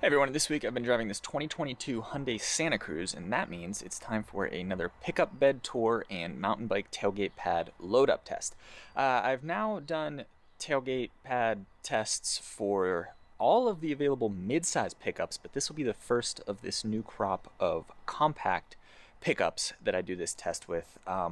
Everyone, this week I've been driving this 2022 Hyundai Santa Cruz, and that means it's time for another pickup bed tour and mountain bike tailgate pad load up test. I've now done tailgate pad tests for all of the available mid-size pickups, but this will be the first of this new crop of compact pickups that I do this test with. A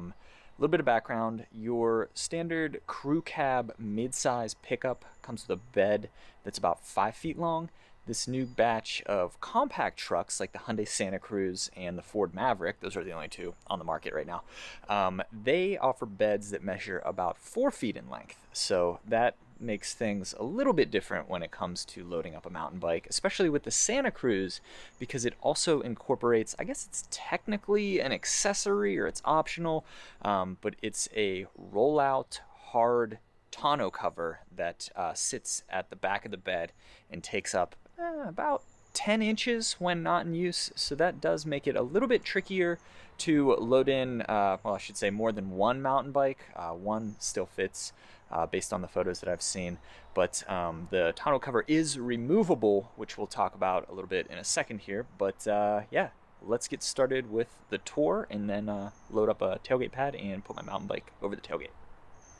little bit of background: your standard crew cab mid-size pickup comes with a bed that's about 5 feet long. This new batch of compact trucks like the Hyundai Santa Cruz and the Ford Maverick, those are the only two on the market right now, they offer beds that measure about 4 feet in length. So that makes things a little bit different when it comes to loading up a mountain bike, especially with the Santa Cruz, because it also incorporates, I guess it's technically an accessory or it's optional, but it's a rollout hard tonneau cover that sits at the back of the bed and takes up about 10 inches when not in use. So that does make it a little bit trickier to load in, well, I should say more than one mountain bike. One still fits based on the photos that I've seen, but the tonneau cover is removable, which we'll talk about a little bit in a second here. But yeah, let's get started with the tour and then load up a tailgate pad and put my mountain bike over the tailgate.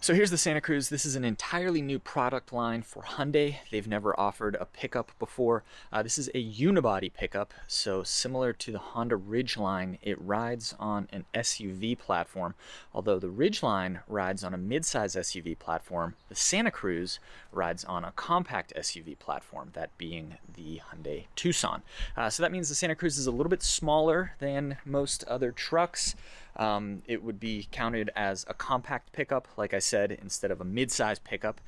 So here's the Santa Cruz. This is an entirely new product line for Hyundai. They've never offered a pickup before. This is a unibody pickup, so similar to the Honda Ridgeline, it rides on an SUV platform. Although the Ridgeline rides on a midsize SUV platform, the Santa Cruz rides on a compact SUV platform, that being the Hyundai Tucson. So that means the Santa Cruz is a little bit smaller than most other trucks. It would be counted as a compact pickup, like I said, instead of a mid-size pickup.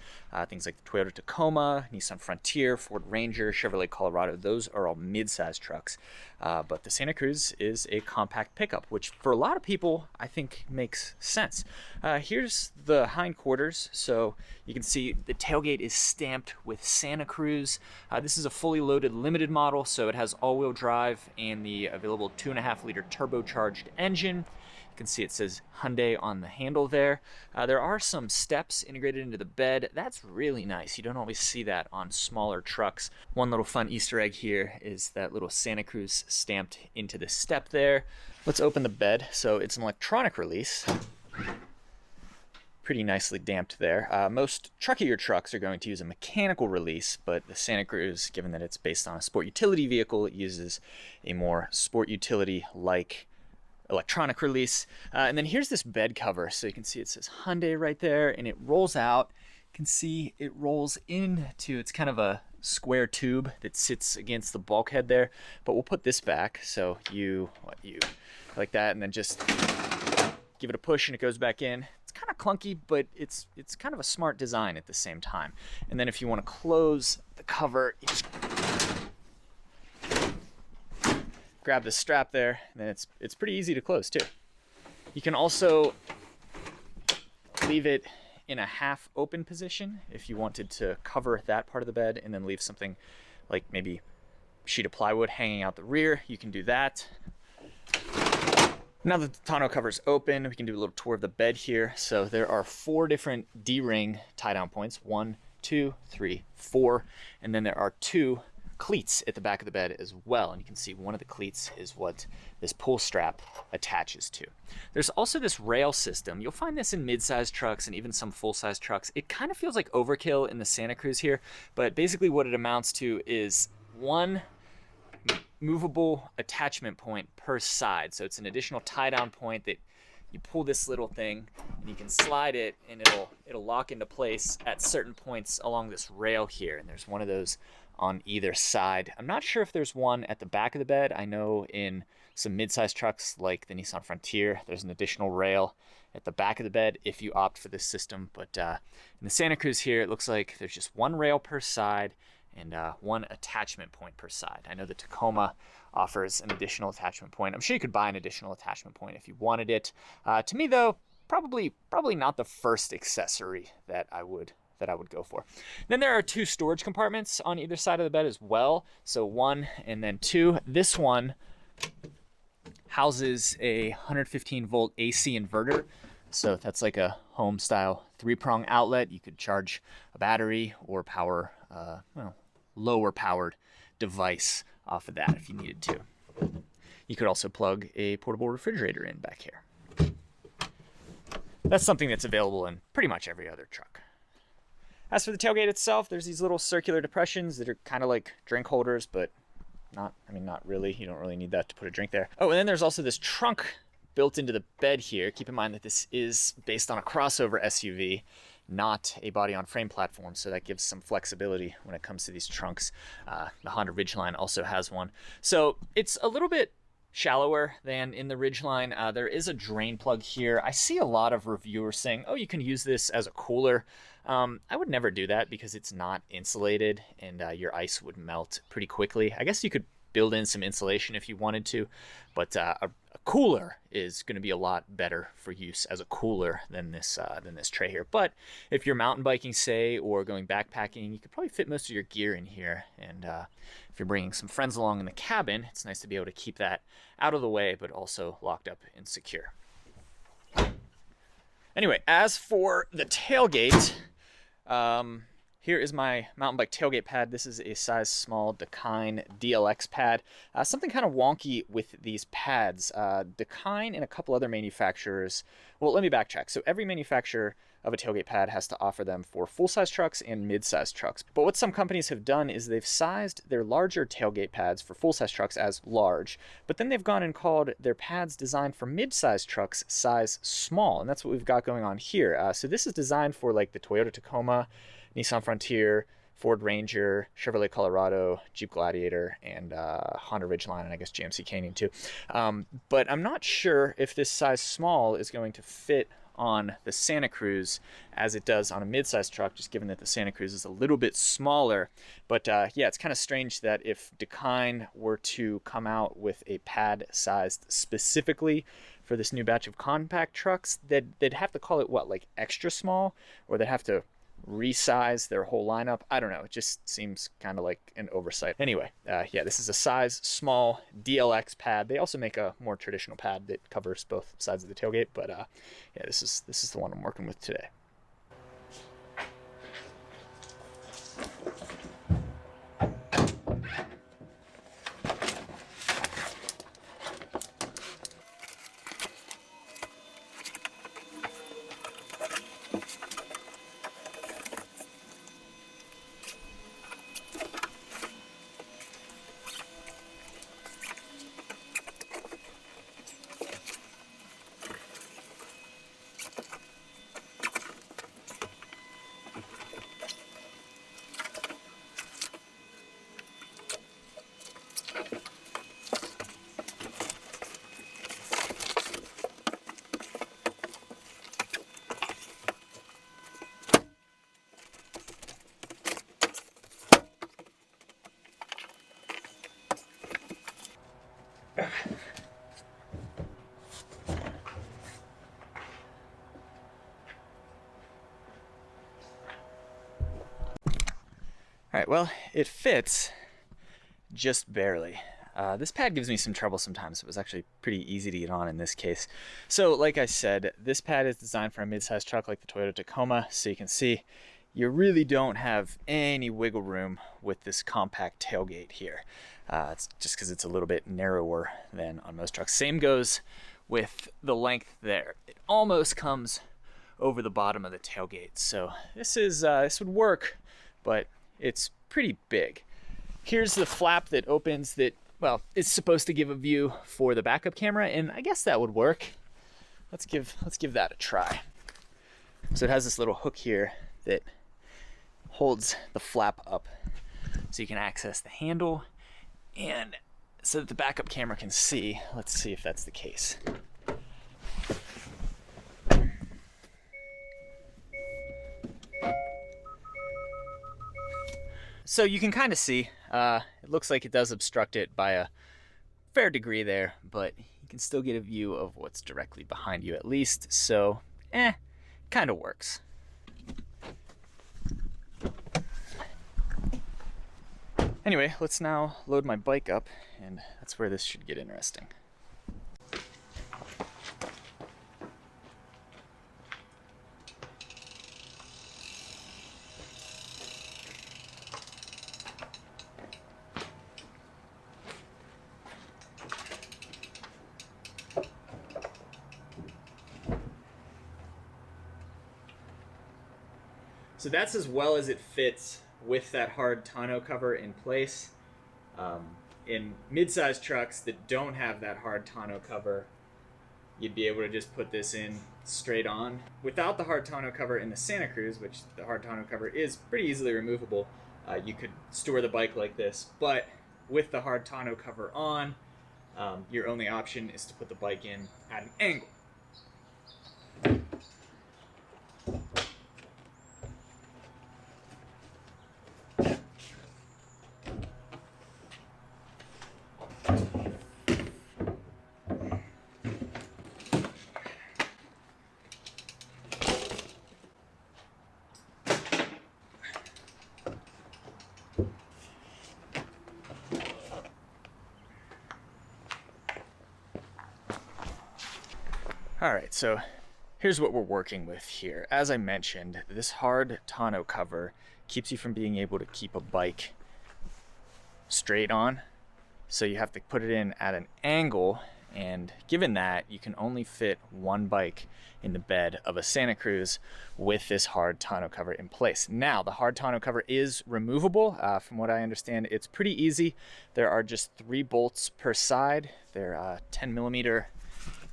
Things like the Toyota Tacoma, Nissan Frontier, Ford Ranger, Chevrolet Colorado, those are all mid-size trucks. But the Santa Cruz is a compact pickup, which for a lot of people, I think makes sense. Here's the hindquarters. So you can see the tailgate is stamped with Santa Cruz. This is a fully loaded limited model, so it has all-wheel drive and the available 2.5-liter turbocharged engine. You can see it says Hyundai on the handle there. There are some steps integrated into the bed. That's really nice. You don't always see that on smaller trucks. One little fun Easter egg here is that little Santa Cruz stamped into the step there. Let's open the bed. So it's an electronic release. Pretty nicely damped there. Most truckier trucks are going to use a mechanical release, but the Santa Cruz, given that it's based on a sport utility vehicle, it uses a more sport utility-like electronic release. And then here's this bed cover. So you can see it says Hyundai right there, and it rolls out. You can see it rolls into, it's kind of a square tube that sits against the bulkhead there, but we'll put this back. So you like that, and then just give it a push and it goes back in. It's kind of clunky, but it's kind of a smart design at the same time. And then if you want to close the cover, you just grab the strap there, and then it's pretty easy to close too. You can also leave it in a half open position if you wanted to cover that part of the bed and then leave something like maybe a sheet of plywood hanging out the rear. You can do that. Now that the tonneau cover is open, we can do a little tour of the bed here. So there are 4 different D-ring tie-down points. 1, 2, 3, 4, and then there are 2 cleats at the back of the bed as well, and you can see one of the cleats is what this pull strap attaches to. There's also this rail system. You'll find this in mid-size trucks and even some full-size trucks. It kind of feels like overkill in the Santa Cruz here, but basically what it amounts to is one movable attachment point per side. So it's an additional tie-down point that you pull this little thing and you can slide it, and it'll lock into place at certain points along this rail here, and there's one of those on either side. I'm not sure if there's one at the back of the bed. I know in some mid-size trucks like the Nissan Frontier, there's an additional rail at the back of the bed if you opt for this system. But in the Santa Cruz here, it looks like there's just one rail per side and one attachment point per side. I know the Tacoma offers an additional attachment point. I'm sure you could buy an additional attachment point if you wanted it. To me though, probably not the first accessory that I would go for. Then there are 2 storage compartments on either side of the bed as well. So 1 and then 2. This one houses a 115 volt AC inverter. So that's like a home style 3-prong outlet. You could charge a battery or power, lower powered device off of that if you needed to. You could also plug a portable refrigerator in back here. That's something that's available in pretty much every other truck. As for the tailgate itself, there's these little circular depressions that are kind of like drink holders, but not really. You don't really need that to put a drink there. Oh, and then there's also this trunk built into the bed here. Keep in mind that this is based on a crossover SUV, not a body-on-frame platform, so that gives some flexibility when it comes to these trunks. The Honda Ridgeline also has one. So it's a little bit shallower than in the Ridgeline. There is a drain plug here. I see a lot of reviewers saying, oh, you can use this as a cooler. I would never do that because it's not insulated and your ice would melt pretty quickly. I guess you could build in some insulation if you wanted to, but a cooler is going to be a lot better for use as a cooler than this tray here. But if you're mountain biking, say, or going backpacking, you could probably fit most of your gear in here. And if you're bringing some friends along in the cabin, it's nice to be able to keep that out of the way, but also locked up and secure. Anyway, as for the tailgate, here is my mountain bike tailgate pad. This is a size small Dakine DLX pad. Something kind of wonky with these pads. Dakine and a couple other manufacturers, well, let me backtrack. So every manufacturer of a tailgate pad has to offer them for full-size trucks and mid-size trucks. But what some companies have done is they've sized their larger tailgate pads for full-size trucks as large, but then they've gone and called their pads designed for mid-size trucks size small, and that's what we've got going on here. So this is designed for like the Toyota Tacoma, Nissan Frontier, Ford Ranger, Chevrolet Colorado, Jeep Gladiator, and Honda Ridgeline, and I guess GMC Canyon too. But I'm not sure if this size small is going to fit on the Santa Cruz as it does on a mid-size truck, just given that the Santa Cruz is a little bit smaller. But yeah, it's kind of strange that if Dakine were to come out with a pad sized specifically for this new batch of compact trucks, they'd have to call it what, like extra small, or they'd have to resize their whole lineup. I don't know. It just seems kind of like an oversight. Anyway, yeah, this is a size small DLX pad. They also make a more traditional pad that covers both sides of the tailgate, but yeah, this is the one I'm working with today. All right, well, it fits just barely. This pad gives me some trouble sometimes. It was actually pretty easy to get on in this case. So like I said, this pad is designed for a mid-sized truck like the Toyota Tacoma, so you can see you really don't have any wiggle room with this compact tailgate here. It's just because it's a little bit narrower than on most trucks. Same goes with the length there. It almost comes over the bottom of the tailgate. So this would work, but it's pretty big. Here's the flap that opens that, well, it's supposed to give a view for the backup camera, and I guess that would work. Let's give that a try. So it has this little hook here that holds the flap up so you can access the handle and so that the backup camera can see. Let's see if that's the case. So you can kind of see, it looks like it does obstruct it by a fair degree there, but you can still get a view of what's directly behind you at least, so kind of works. Anyway, let's now load my bike up, and that's where this should get interesting. So that's as well as it fits with that hard tonneau cover in place. In mid-size trucks that don't have that hard tonneau cover, you'd be able to just put this in straight on. Without the hard tonneau cover in the Santa Cruz, which the hard tonneau cover is pretty easily removable, you could store the bike like this. But with the hard tonneau cover on, your only option is to put the bike in at an angle. All right, so here's what we're working with here. As I mentioned, this hard tonneau cover keeps you from being able to keep a bike straight on. So you have to put it in at an angle, and given that, you can only fit one bike in the bed of a Santa Cruz with this hard tonneau cover in place. Now, the hard tonneau cover is removable. From what I understand, it's pretty easy. There are just 3 bolts per side. They're 10 millimeter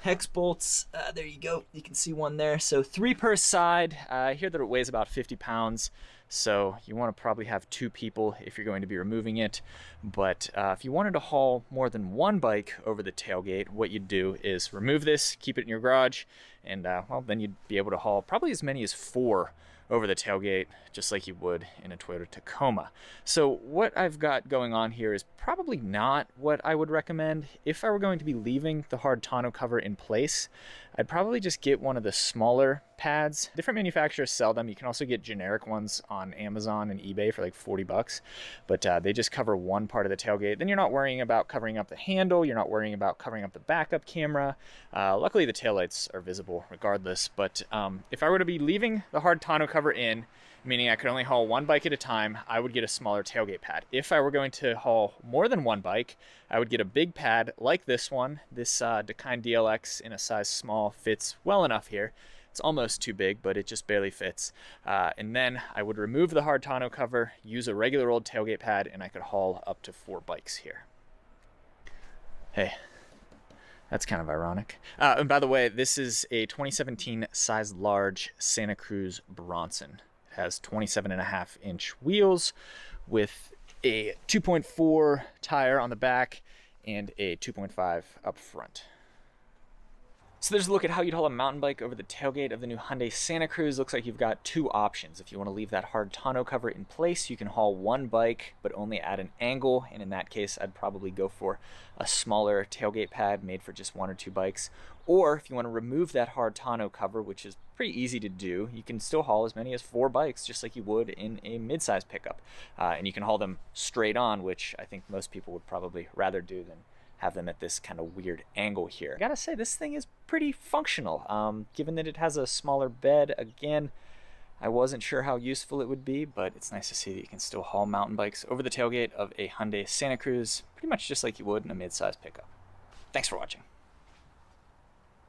hex bolts. There you go. You can see one there. So 3 per side. I hear that it weighs about 50 pounds. So you want to probably have 2 people if you're going to be removing it. But if you wanted to haul more than one bike over the tailgate, what you'd do is remove this, keep it in your garage, and well, then you'd be able to haul probably as many as 4 over the tailgate, just like you would in a Toyota Tacoma. So what I've got going on here is probably not what I would recommend. If I were going to be leaving the hard tonneau cover in place, I'd probably just get one of the smaller pads. Different manufacturers sell them. You can also get generic ones on Amazon and eBay for like 40 bucks, but they just cover one part of the tailgate. Then you're not worrying about covering up the handle. You're not worrying about covering up the backup camera. Luckily the taillights are visible regardless, but if I were to be leaving the hard tonneau cover in, meaning I could only haul one bike at a time, I would get a smaller tailgate pad. If I were going to haul more than one bike, I would get a big pad like this one. This Dakine DLX in a size small fits well enough here. It's almost too big, but it just barely fits. And then I would remove the hard tonneau cover, use a regular old tailgate pad, and I could haul up to 4 bikes here. Hey, that's kind of ironic. And by the way, this is a 2017 size large Santa Cruz Bronson. Has 27.5-inch wheels with a 2.4 tire on the back and a 2.5 up front. So there's a look at how you'd haul a mountain bike over the tailgate of the new Hyundai Santa Cruz. Looks like you've got 2 options. If you want to leave that hard tonneau cover in place, you can haul one bike, but only at an angle. And in that case, I'd probably go for a smaller tailgate pad made for just 1 or 2 bikes. Or if you want to remove that hard tonneau cover, which is pretty easy to do, you can still haul as many as 4 bikes, just like you would in a mid-size pickup. And you can haul them straight on, which I think most people would probably rather do than have them at this kind of weird angle here. I gotta say, this thing is pretty functional. Given that it has a smaller bed, again, I wasn't sure how useful it would be, but it's nice to see that you can still haul mountain bikes over the tailgate of a Hyundai Santa Cruz, pretty much just like you would in a mid-size pickup. Thanks for watching.